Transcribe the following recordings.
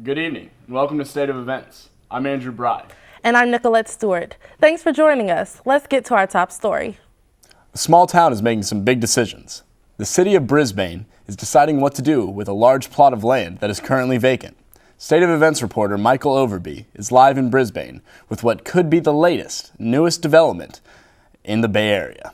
Good evening, and welcome to State of Events. I'm Andrew Bride. And I'm Nicolette Stewart. Thanks for joining us. Let's get to our top story. A small town is making some big decisions. The city of Brisbane is deciding what to do with a large plot of land that is currently vacant. State of Events reporter Michael Overby is live in Brisbane with what could be the latest, newest development in the Bay Area.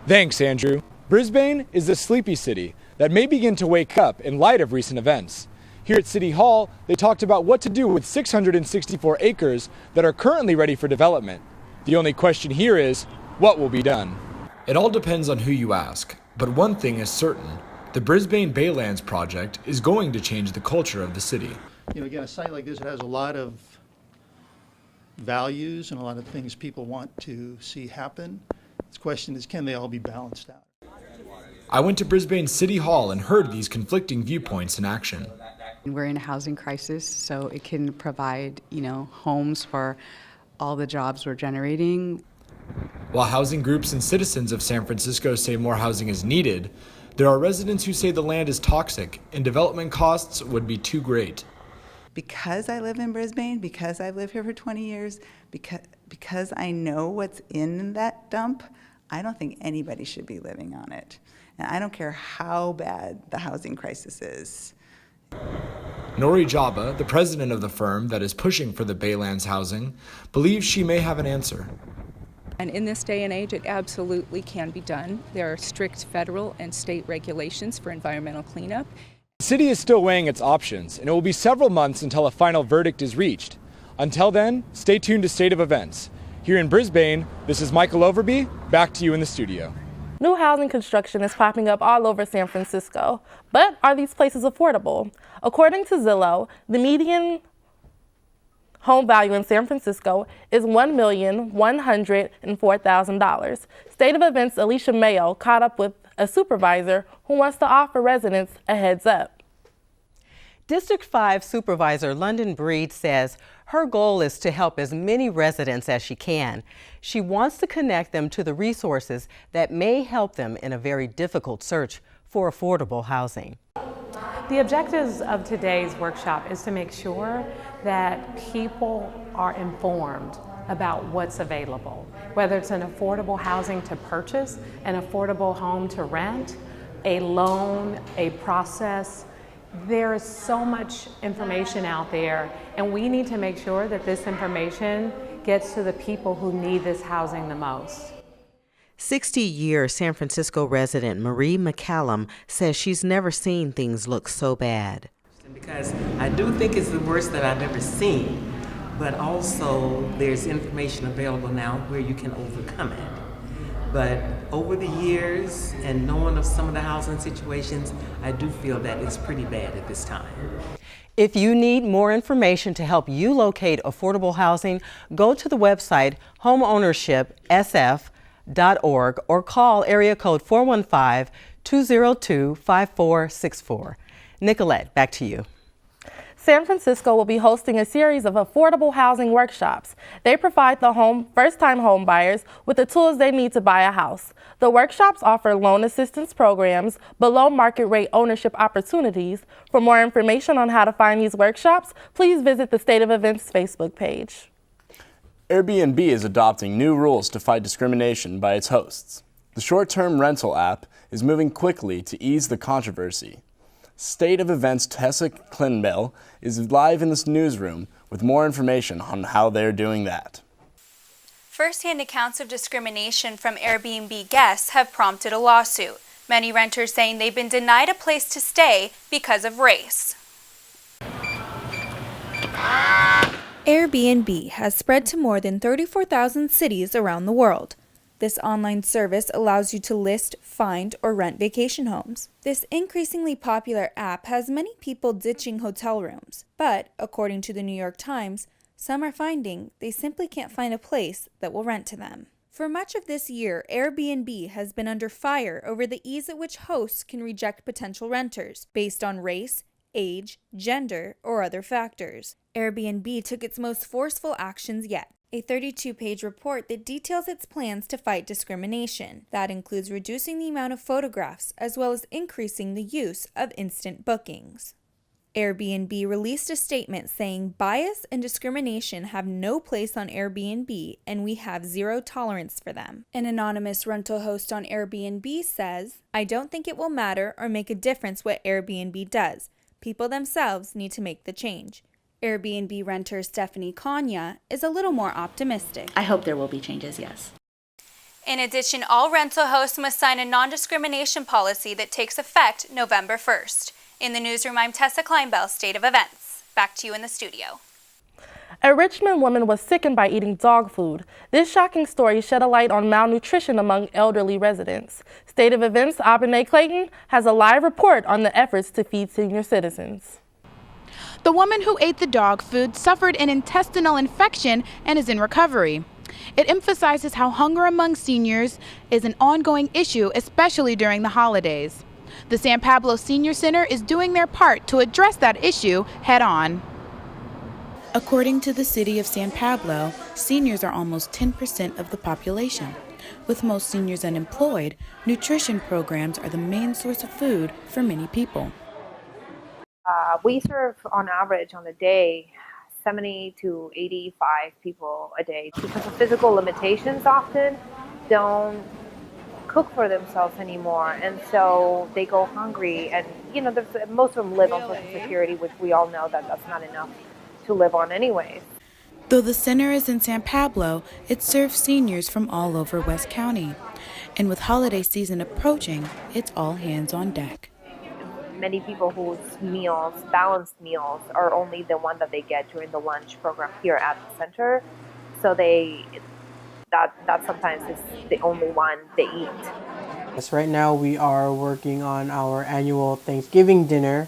Thanks, Andrew. Brisbane is a sleepy city that may begin to wake up in light of recent events. Here at City Hall, they talked about what to do with 664 acres that are currently ready for development. The only question here is, what will be done? It all depends on who you ask, but one thing is certain. The Brisbane Baylands project is going to change the culture of the city. Again, a site like this has a lot of values and a lot of things people want to see happen. The question is, can they all be balanced out? I went to Brisbane City Hall and heard these conflicting viewpoints in action. We're in a housing crisis, so it can provide, homes for all the jobs we're generating. While housing groups and citizens of San Francisco say more housing is needed, there are residents who say the land is toxic and development costs would be too great. Because I live in Brisbane, because I've lived here for 20 years, because I know what's in that dump, I don't think anybody should be living on it. And I don't care how bad the housing crisis is. Nori Jabba, the president of the firm that is pushing for the Baylands housing, believes she may have an answer. And in this day and age, it absolutely can be done. There are strict federal and state regulations for environmental cleanup. The city is still weighing its options, and it will be several months until a final verdict is reached. Until then, stay tuned to State of Events. Here in Brisbane, this is Michael Overby. Back to you in the studio. New housing construction is popping up all over San Francisco. But are these places affordable? According to Zillow, the median home value in San Francisco is $1,104,000. State of Events' Alicia Mayo caught up with a supervisor who wants to offer residents a heads up. District 5 Supervisor London Breed says her goal is to help as many residents as she can. She wants to connect them to the resources that may help them in a very difficult search for affordable housing. The objectives of today's workshop is to make sure that people are informed about what's available, whether it's an affordable housing to purchase, an affordable home to rent, a loan, a process. There is so much information out there, and we need to make sure that this information gets to the people who need this housing the most. 60-year San Francisco resident Marie McCallum says she's never seen things look so bad. Because I do think it's the worst that I've ever seen, but also there's information available now where you can overcome it. But over the years and knowing of some of the housing situations, I do feel that it's pretty bad at this time. If you need more information to help you locate affordable housing, go to the website homeownershipsf.org or call area code 415-202-5464. Nicolette, back to you. San Francisco will be hosting a series of affordable housing workshops. They provide the first-time home buyers with the tools they need to buy a house. The workshops offer loan assistance programs, below market rate ownership opportunities. For more information on how to find these workshops, please visit the State of Events Facebook page. Airbnb is adopting new rules to fight discrimination by its hosts. The short-term rental app is moving quickly to ease the controversy. State of Events' Tessa Klinbell is live in this newsroom with more information on how they're doing that. First-hand accounts of discrimination from Airbnb guests have prompted a lawsuit. Many renters saying they've been denied a place to stay because of race. Airbnb has spread to more than 34,000 cities around the world. This online service allows you to list, find, or rent vacation homes. This increasingly popular app has many people ditching hotel rooms, but according to the New York Times, some are finding they simply can't find a place that will rent to them. For much of this year, Airbnb has been under fire over the ease at which hosts can reject potential renters based on race, age, gender, or other factors. Airbnb took its most forceful actions yet. A 32-page report that details its plans to fight discrimination. That includes reducing the amount of photographs as well as increasing the use of instant bookings. Airbnb released a statement saying bias and discrimination have no place on Airbnb and we have zero tolerance for them. An anonymous rental host on Airbnb says, "I don't think it will matter or make a difference what Airbnb does. People themselves need to make the change." Airbnb renter Stephanie Kanya is a little more optimistic. I hope there will be changes, yes. In addition, all rental hosts must sign a non-discrimination policy that takes effect November 1st. In the newsroom, I'm Tessa Kleinbell, State of Events. Back to you in the studio. A Richmond woman was sickened by eating dog food. This shocking story shed a light on malnutrition among elderly residents. State of Events' Abene Clayton has a live report on the efforts to feed senior citizens. The woman who ate the dog food suffered an intestinal infection and is in recovery. It emphasizes how hunger among seniors is an ongoing issue, especially during the holidays. The San Pablo Senior Center is doing their part to address that issue head-on. According to the city of San Pablo, seniors are almost 10% of the population. With most seniors unemployed, nutrition programs are the main source of food for many people. We serve on average on a day 70 to 85 people a day. Because of physical limitations, often don't cook for themselves anymore, and so they go hungry. And most of them live on Social Security, which we all know that that's not enough to live on anyways. Though the center is in San Pablo, it serves seniors from all over West County. And with holiday season approaching, it's all hands on deck. Many people whose meals, balanced meals, are only the one that they get during the lunch program here at the center. So that sometimes is the only one they eat. Yes, right now we are working on our annual Thanksgiving dinner,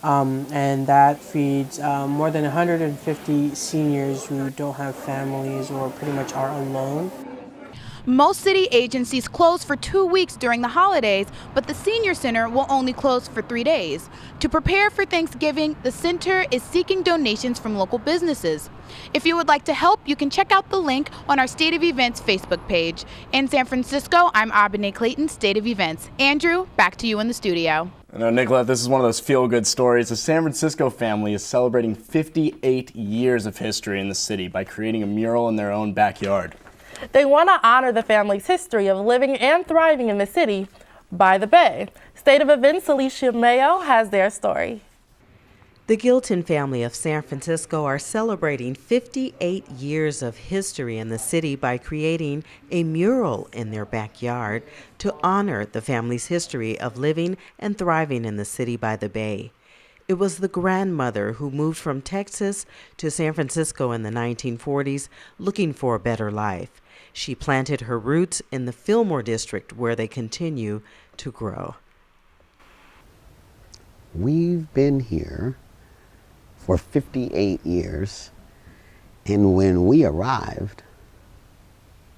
and that feeds more than 150 seniors who don't have families or pretty much are alone. Most city agencies close for 2 weeks during the holidays, but the Senior Center will only close for 3 days. To prepare for Thanksgiving, the center is seeking donations from local businesses. If you would like to help, you can check out the link on our State of Events Facebook page. In San Francisco, I'm Abene Clayton, State of Events. Andrew, back to you in the studio. I know, Nicolette, this is one of those feel-good stories. A San Francisco family is celebrating 58 years of history in the city by creating a mural in their own backyard. They want to honor the family's history of living and thriving in the city by the bay. State of Events' Alicia Mayo has their story. The Gilton family of San Francisco are celebrating 58 years of history in the city by creating a mural in their backyard to honor the family's history of living and thriving in the city by the bay. It was the grandmother who moved from Texas to San Francisco in the 1940s looking for a better life. She planted her roots in the Fillmore district where they continue to grow. We've been here for 58 years, and when we arrived,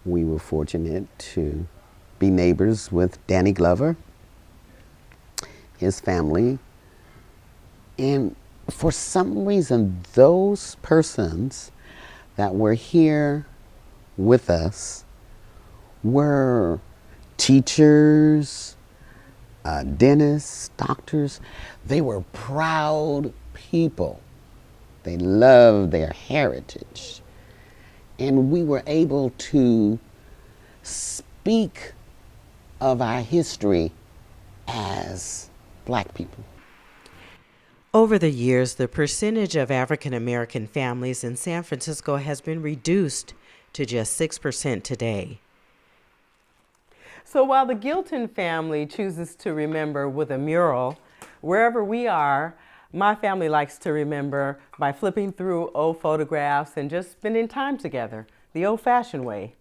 we were fortunate to be neighbors with Danny Glover, his family, and for some reason, those persons that were here with us were teachers, dentists, doctors. They were proud people. They loved their heritage. And we were able to speak of our history as Black people. Over the years, the percentage of African American families in San Francisco has been reduced to just 6% today. So while the Gilton family chooses to remember with a mural, wherever we are, my family likes to remember by flipping through old photographs and just spending time together, the old-fashioned way.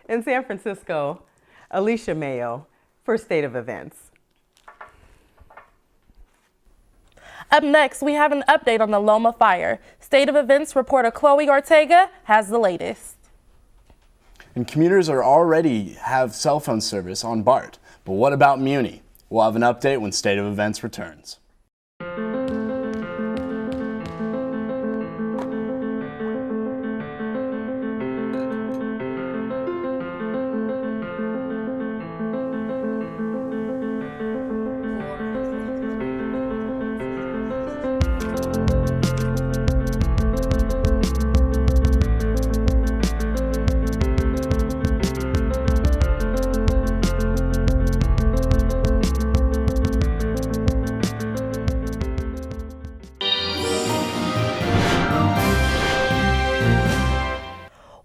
In San Francisco, Alicia Mayo for State of Events. Up next, we have an update on the Loma fire. State of Events reporter Chloe Ortega has the latest. And commuters are already have cell phone service on BART. But what about Muni? We'll have an update when State of Events returns.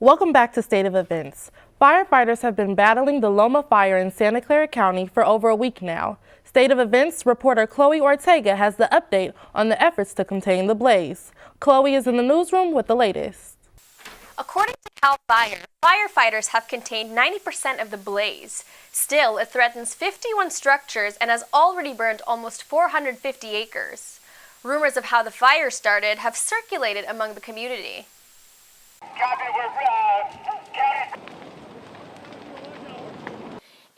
Welcome back to State of Events. Firefighters have been battling the Loma fire in Santa Clara County for over a week now. State of Events reporter Chloe Ortega has the update on the efforts to contain the blaze. Chloe is in the newsroom with the latest. According to CAL FIRE, firefighters have contained 90% of the blaze. Still, it threatens 51 structures and has already burned almost 450 acres. Rumors of how the fire started have circulated among the community.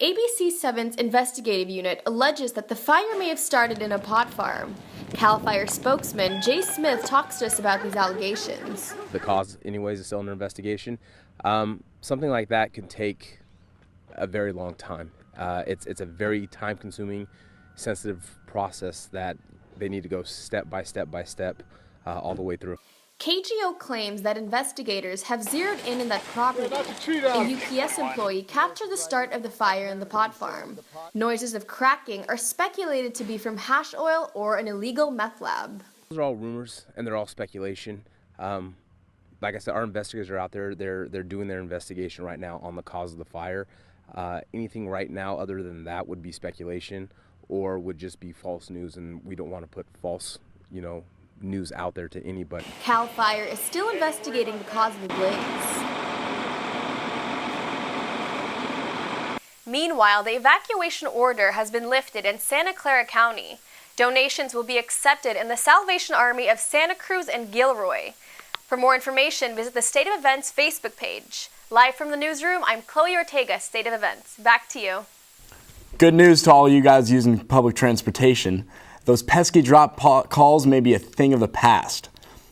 ABC 7's investigative unit alleges that the fire may have started in a pot farm. CAL FIRE spokesman Jay Smith talks to us about these allegations. The cause, anyways, is still under investigation. Something like that can take a very long time. It's a very time-consuming, sensitive process that they need to go step by step all the way through. KGO claims that investigators have zeroed in that property. A UPS employee captured the start of the fire in the pot farm. Noises of cracking are speculated to be from hash oil or an illegal meth lab. Those are all rumors and they're all speculation. Like I said, our investigators are out there. They're doing their investigation right now on the cause of the fire. Anything right now other than that would be speculation or would just be false news, and we don't want to put false, news out there to anybody. CAL FIRE is still investigating the cause of the blaze. Meanwhile, the evacuation order has been lifted in Santa Clara County. Donations will be accepted in the Salvation Army of Santa Cruz and Gilroy. For more information, visit the State of Events Facebook page. Live from the newsroom, I'm Chloe Ortega, State of Events. Back to you. Good news to all you guys using public transportation. Those pesky drop calls may be a thing of the past.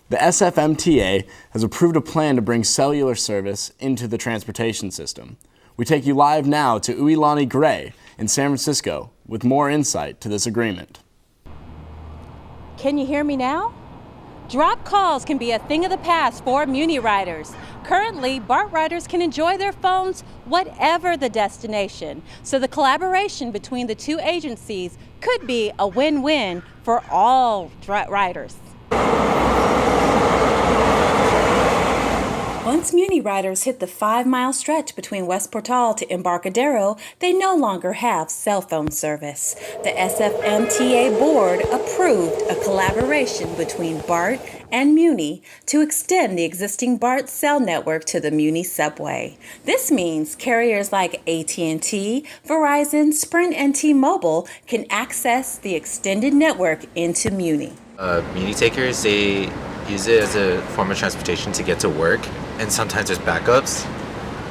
The SFMTA has approved a plan to bring cellular service into the transportation system. We take you live now to Uilani Gray in San Francisco with more insight to this agreement. Can you hear me now? Drop calls can be a thing of the past for Muni riders. Currently, BART riders can enjoy their phones whatever the destination. So the collaboration between the two agencies could be a win-win for all riders. Once Muni riders hit the 5-mile stretch between West Portal to Embarcadero, they no longer have cell phone service. The SFMTA board approved a collaboration between BART and Muni to extend the existing BART cell network to the Muni subway. This means carriers like AT&T, Verizon, Sprint, and T-Mobile can access the extended network into Muni. Muni takers, they use it as a form of transportation to get to work, and sometimes there's backups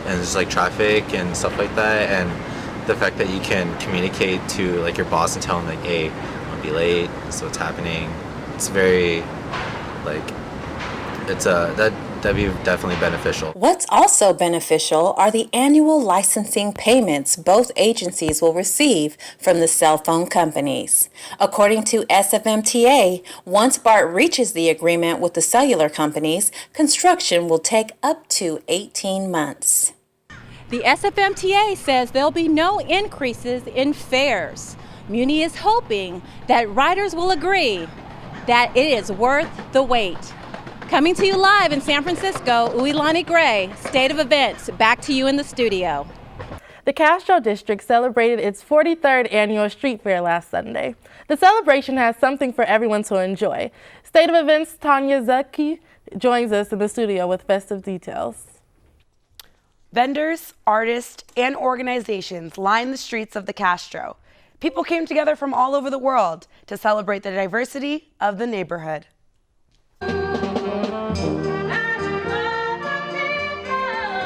and there's like traffic and stuff like that, and the fact that you can communicate to like your boss and tell them like, hey, I'm gonna be late, so what's happening, it's very like that'd be definitely beneficial. What's also beneficial are the annual licensing payments both agencies will receive from the cell phone companies. According to SFMTA, once BART reaches the agreement with the cellular companies, construction will take up to 18 months. The SFMTA says there'll be no increases in fares. Muni is hoping that riders will agree that it is worth the wait. Coming to you live in San Francisco, Uilani Gray, State of Events. Back to you in the studio. The Castro District celebrated its 43rd annual street fair last Sunday. The celebration has something for everyone to enjoy. State of Events' Tanya Zucki joins us in the studio with festive details. Vendors, artists, and organizations lined the streets of the Castro. People came together from all over the world to celebrate the diversity of the neighborhood.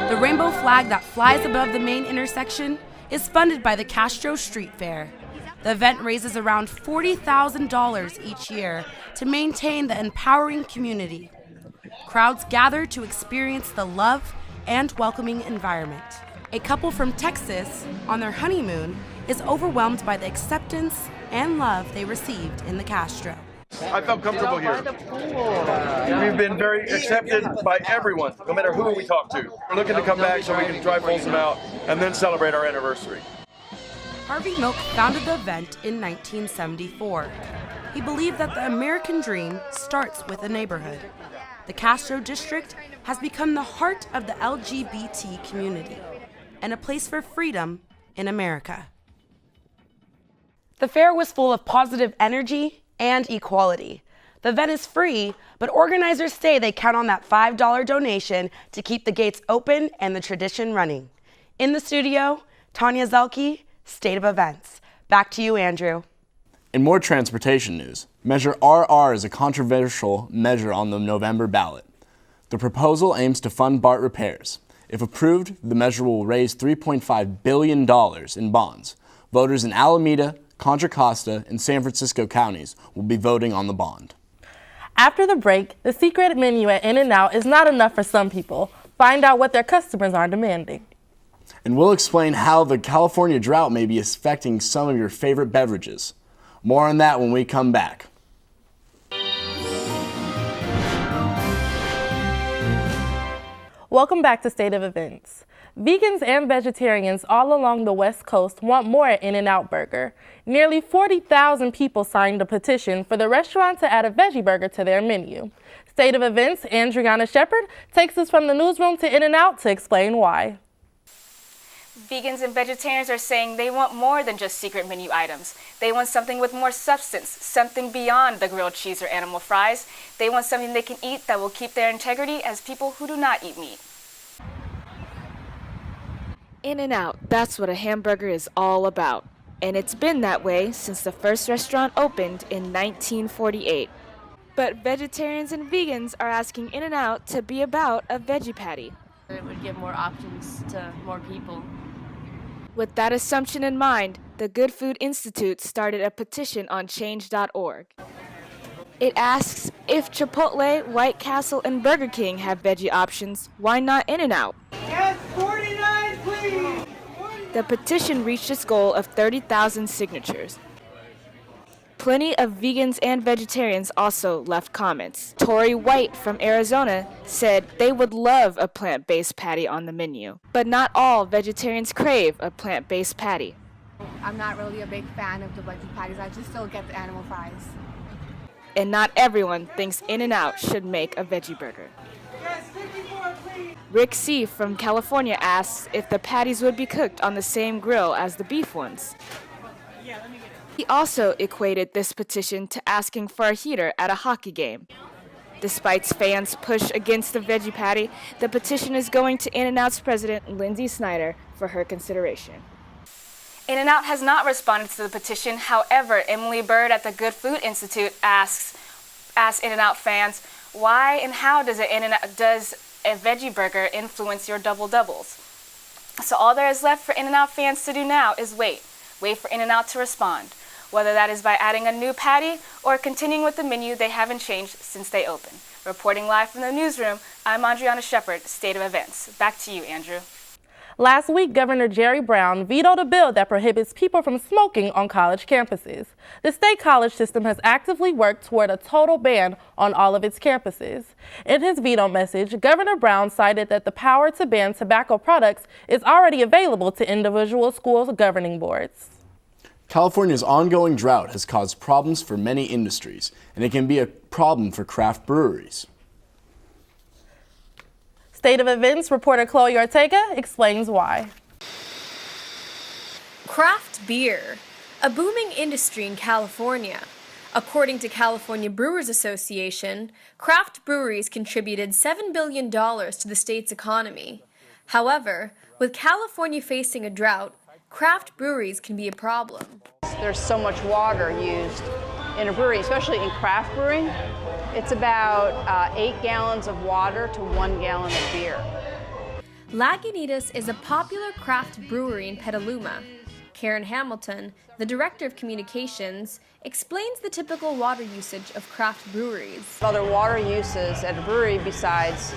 The rainbow flag that flies above the main intersection is funded by the Castro Street Fair. The event raises around $40,000 each year to maintain the empowering community. Crowds gather to experience the love and welcoming environment. A couple from Texas, on their honeymoon, is overwhelmed by the acceptance and love they received in the Castro. I felt comfortable here. We've been very accepted by everyone, no matter who we talk to. We're looking to come back so we can drive Folsom out and then celebrate our anniversary. Harvey Milk founded the event in 1974. He believed that the American dream starts with a neighborhood. The Castro district has become the heart of the LGBT community and a place for freedom in America. The fair was full of positive energy and equality. The event is free, but organizers say they count on that $5 donation to keep the gates open and the tradition running. In the studio, Tanya Zelke, State of Events. Back to you, Andrew. In more transportation news, Measure RR is a controversial measure on the November ballot. The proposal aims to fund BART repairs. If approved, the measure will raise $3.5 billion in bonds. Voters in Alameda, Contra Costa, and San Francisco counties will be voting on the bond. After the break, the secret menu at In-N-Out is not enough for some people. Find out what their customers are demanding. And we'll explain how the California drought may be affecting some of your favorite beverages. More on that when we come back. Welcome back to State of Events. Vegans and vegetarians all along the West Coast want more at In-N-Out Burger. Nearly 40,000 people signed a petition for the restaurant to add a veggie burger to their menu. State of Events' Andriana Shepard takes us from the newsroom to In-N-Out to explain why. Vegans and vegetarians are saying they want more than just secret menu items. They want something with more substance, something beyond the grilled cheese or animal fries. They want something they can eat that will keep their integrity as people who do not eat meat. In-N-Out, that's what a hamburger is all about. And it's been that way since the first restaurant opened in 1948. But vegetarians and vegans are asking In-N-Out to be about a veggie patty. It would give more options to more people. With that assumption in mind, the Good Food Institute started a petition on change.org. It asks, if Chipotle, White Castle, and Burger King have veggie options, why not In-N-Out? Yes, 49, please! The petition reached its goal of 30,000 signatures. Plenty of vegans and vegetarians also left comments. Tori White from Arizona said they would love a plant-based patty on the menu, but not all vegetarians crave a plant-based patty. I'm not really a big fan of the veggie patties. I just still get the animal fries. And not everyone thinks In-N-Out should make a veggie burger. Rick C. from California asks if the patties would be cooked on the same grill as the beef ones. He also equated this petition to asking for a heater at a hockey game. Despite fans' push against the veggie patty, the petition is going to In-N-Out's president, Lindsay Snyder, for her consideration. In-N-Out has not responded to the petition. However, Emily Bird at the Good Food Institute asks In-N-Out fans, why and how does a veggie burger influence your double-doubles? So all there is left for In-N-Out fans to do now is wait. Wait for In-N-Out to respond. Whether that is by adding a new patty or continuing with the menu they haven't changed since they opened. Reporting live from the newsroom, I'm Andriana Shepard, State of Events. Back to you, Andrew. Last week, Governor Jerry Brown vetoed a bill that prohibits people from smoking on college campuses. The state college system has actively worked toward a total ban on all of its campuses. In his veto message, Governor Brown cited that the power to ban tobacco products is already available to individual schools' governing boards. California's ongoing drought has caused problems for many industries, and it can be a problem for craft breweries. State of Events reporter Chloe Ortega explains why. Craft beer, a booming industry in California. According to California Brewers Association, craft breweries contributed $7 billion to the state's economy. However, with California facing a drought, craft breweries can be a problem. There's so much water used in a brewery, especially in craft brewing. It's about 8 gallons of water to 1 gallon of beer. Lagunitas is a popular craft brewery in Petaluma. Karen Hamilton, the director of communications, explains the typical water usage of craft breweries. Other water uses at a brewery besides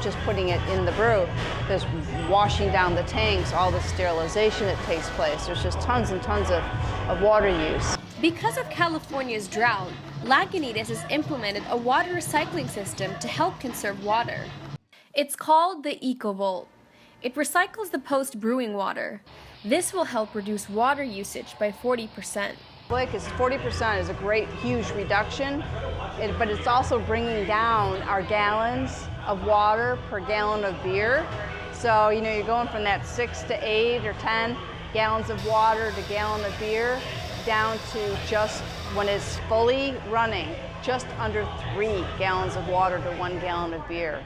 just putting it in the brew, there's washing down the tanks, all the sterilization that takes place. There's just tons and tons of water use. Because of California's drought, Lagunitas has implemented a water recycling system to help conserve water. It's called the EcoVolt. It recycles the post-brewing water. This will help reduce water usage by 40%. split because 40% is a great, huge reduction, but it's also bringing down our gallons of water per gallon of beer. So, you know, you're going from that 6 to 8 or 10 gallons of water to gallon of beer down to just, when it's fully running, just under 3 gallons of water to 1 gallon of beer.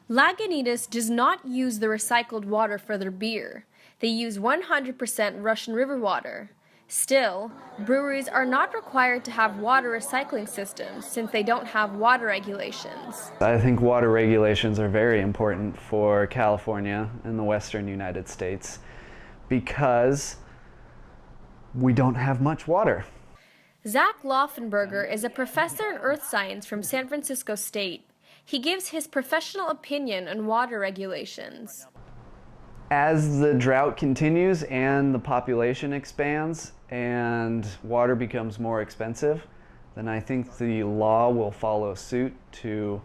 Lagunitas does not use the recycled water for their beer. They use 100% Russian River water. Still, breweries are not required to have water recycling systems since they don't have water regulations. I think water regulations are very important for California and the western United States because we don't have much water. Zach Laufenberger is a professor in earth science from San Francisco State. He gives his professional opinion on water regulations. As the drought continues and the population expands and water becomes more expensive, then I think the law will follow suit to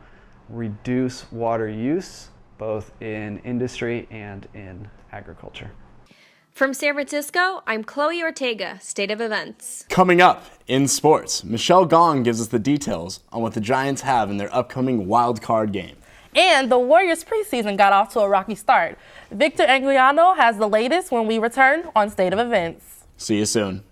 reduce water use, both in industry and in agriculture. From San Francisco, I'm Chloe Ortega, State of Events. Coming up in sports, Michelle Gong gives us the details on what the Giants have in their upcoming wild card game. And the Warriors preseason got off to a rocky start. Victor Anguiano has the latest when we return on State of Events. See you soon.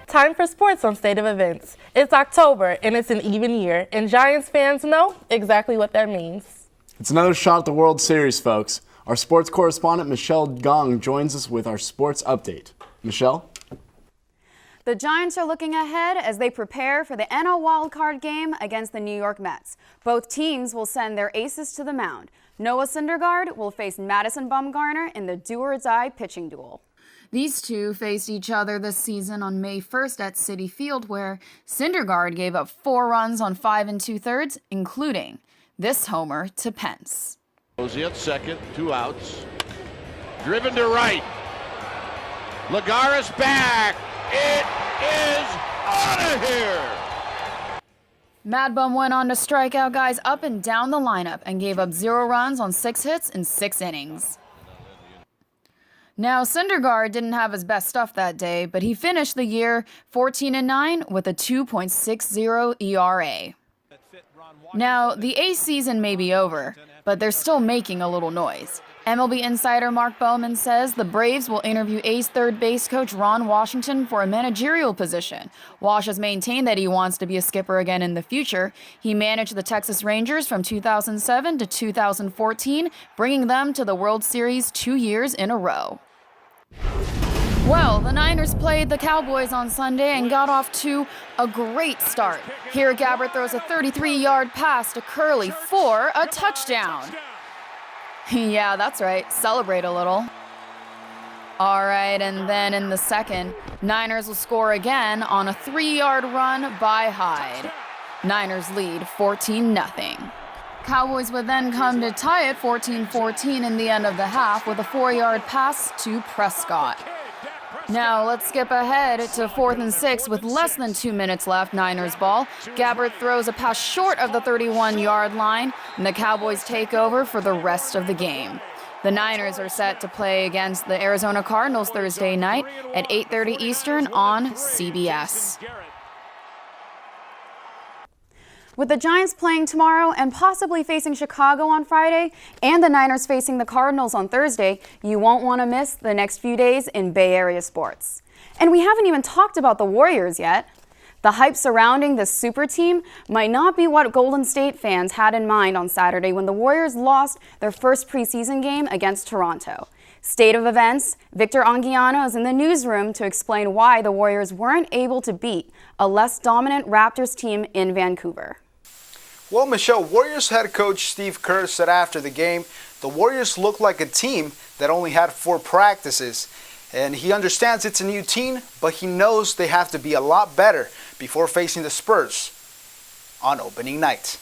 Time for sports on State of Events. It's October and it's an even year, and Giants fans know exactly what that means. It's another shot at the World Series, folks. Our sports correspondent Michelle Gong joins us with our sports update. Michelle? The Giants are looking ahead as they prepare for the NL wildcard game against the New York Mets. Both teams will send their aces to the mound. Noah Syndergaard will face Madison Bumgarner in the do-or-die pitching duel. These two faced each other this season on May 1st at Citi Field, where Syndergaard gave up 4 runs on 5 2/3, including this homer to Pence. Posey at second, 2 outs. Driven to right. Lagares back. It is out of here. Mad Bum went on to strike out guys up and down the lineup and gave up 0 runs on 6 hits in 6 innings. Now, Syndergaard didn't have his best stuff that day, but he finished the year 14-9 with a 2.60 ERA. Now, the A's season may be over, but they're still making a little noise. MLB insider Mark Bowman says the Braves will interview A's third base coach Ron Washington for a managerial position. Wash has maintained that he wants to be a skipper again in the future. He managed the Texas Rangers from 2007 to 2014, bringing them to the World Series 2 years in a row. Well, the Niners played the Cowboys on Sunday and got off to a great start. Here, Gabbert throws a 33-yard pass to Curley for a touchdown. Yeah, that's right. Celebrate a little. All right, and then in the second, Niners will score again on a 3-yard run by Hyde. Niners lead 14-0. Cowboys would then come to tie it 14-14 in the end of the half with a 4-yard pass to Prescott. Now let's skip ahead to 4th and 6 with less than 2 minutes left, Niners ball. Gabbert throws a pass short of the 31-yard line, and the Cowboys take over for the rest of the game. The Niners are set to play against the Arizona Cardinals Thursday night at 8:30 Eastern on CBS. With the Giants playing tomorrow and possibly facing Chicago on Friday, and the Niners facing the Cardinals on Thursday, you won't want to miss the next few days in Bay Area sports. And we haven't even talked about the Warriors yet. The hype surrounding this super team might not be what Golden State fans had in mind on Saturday when the Warriors lost their first preseason game against Toronto. State of Events, Victor Anguiano is in the newsroom to explain why the Warriors weren't able to beat a less dominant Raptors team in Vancouver. Well, Michelle, Warriors head coach Steve Kerr said after the game, the Warriors looked like a team that only had 4 practices. And he understands it's a new team, but he knows they have to be a lot better before facing the Spurs on opening night.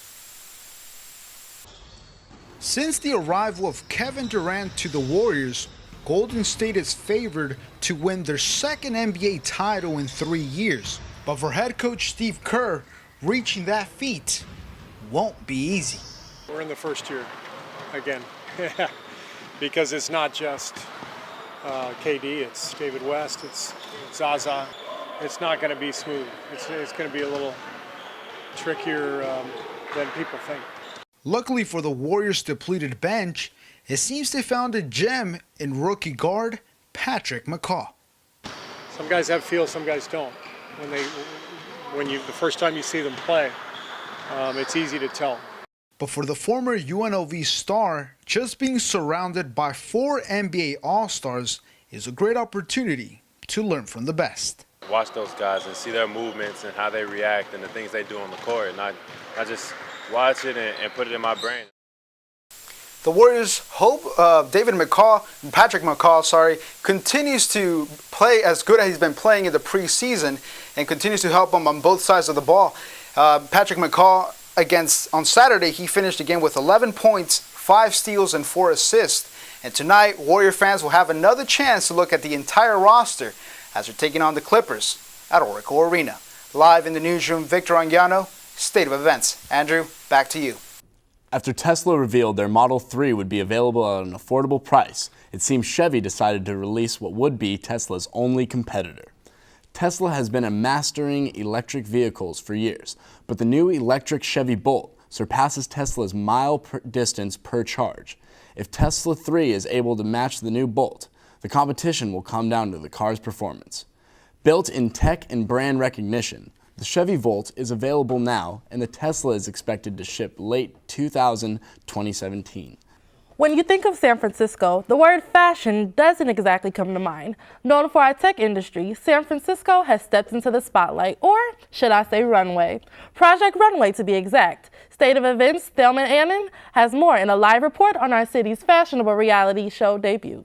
Since the arrival of Kevin Durant to the Warriors, Golden State is favored to win their second NBA title in 3 years. But for head coach Steve Kerr, reaching that feat won't be easy. We're in the first year again, because it's not just KD, it's David West, it's Zaza. It's not going to be smooth. It's going to be a little trickier than people think. Luckily for the Warriors' depleted bench, it seems they found a gem in rookie guard Patrick McCaw. Some guys have feel, some guys don't. The first time you see them play, it's easy to tell. But for the former UNLV star, just being surrounded by 4 NBA All-Stars is a great opportunity to learn from the best. Watch those guys and see their movements and how they react and the things they do on the court, and I just watch it and put it in my brain. The Warriors hope Patrick McCaw, continues to play as good as he's been playing in the preseason and continues to help them on both sides of the ball. Patrick McCaw, on Saturday, he finished the game with 11 points, 5 steals, and 4 assists. And tonight, Warrior fans will have another chance to look at the entire roster as they're taking on the Clippers at Oracle Arena. Live in the newsroom, Victor Anguiano, State of Events. Andrew, back to you. After Tesla revealed their Model 3 would be available at an affordable price, it seems Chevy decided to release what would be Tesla's only competitor. Tesla has been mastering electric vehicles for years, but the new electric Chevy Bolt surpasses Tesla's mile distance per charge. If Tesla 3 is able to match the new Bolt, the competition will come down to the car's performance. Built in tech and brand recognition, the Chevy Volt is available now, and the Tesla is expected to ship late 2017. When you think of San Francisco, the word fashion doesn't exactly come to mind. Known for our tech industry, San Francisco has stepped into the spotlight, or should I say runway. Project Runway to be exact. State of Events' Thelma Annan has more in a live report on our city's fashionable reality show debut.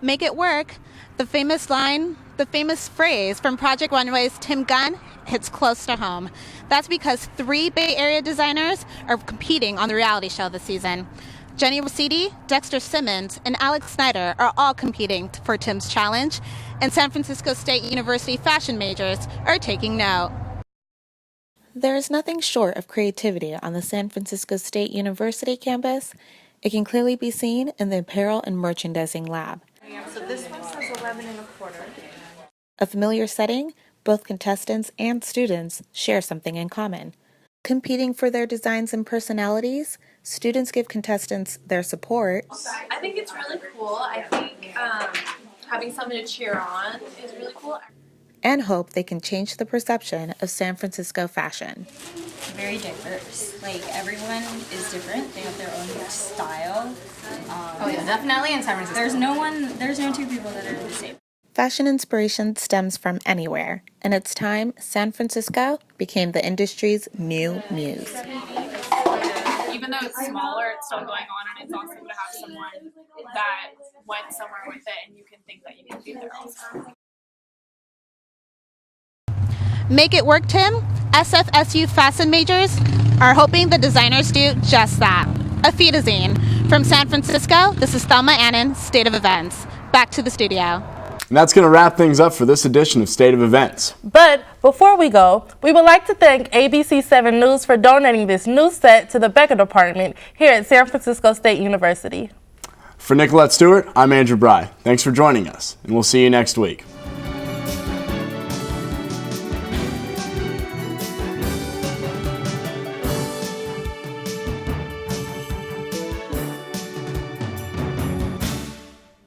Make it work. The famous phrase from Project Runway's Tim Gunn hits close to home. That's because 3 Bay Area designers are competing on the reality show this season. Jenny Rossetti, Dexter Simmons, and Alex Snyder are all competing for Tim's challenge, and San Francisco State University fashion majors are taking note. There is nothing short of creativity on the San Francisco State University campus. It can clearly be seen in the apparel and merchandising lab. So this one says 11 1/4. A familiar setting, both contestants and students share something in common. Competing for their designs and personalities, students give contestants their support. I think it's really cool. I think having someone to cheer on is really cool. And hope they can change the perception of San Francisco fashion. Very diverse. Like, everyone is different. They have their own style. Oh yeah, definitely in San Francisco. There's no 2 people that are the same. Fashion inspiration stems from anywhere, and it's time San Francisco became the industry's new muse. Even though it's smaller, it's still going on, and it's awesome to have someone that went somewhere with it, and you can think that you can be there also. Make it work, Tim. SFSU fashion majors are hoping the designers do just that. A feetazine. From San Francisco, this is Thelma Annan, State of Events. Back to the studio. And that's going to wrap things up for this edition of State of Events. But before we go, we would like to thank ABC7 News for donating this news set to the Becker Department here at San Francisco State University. For Nicolette Stewart, I'm Andrew Bry. Thanks for joining us, and we'll see you next week.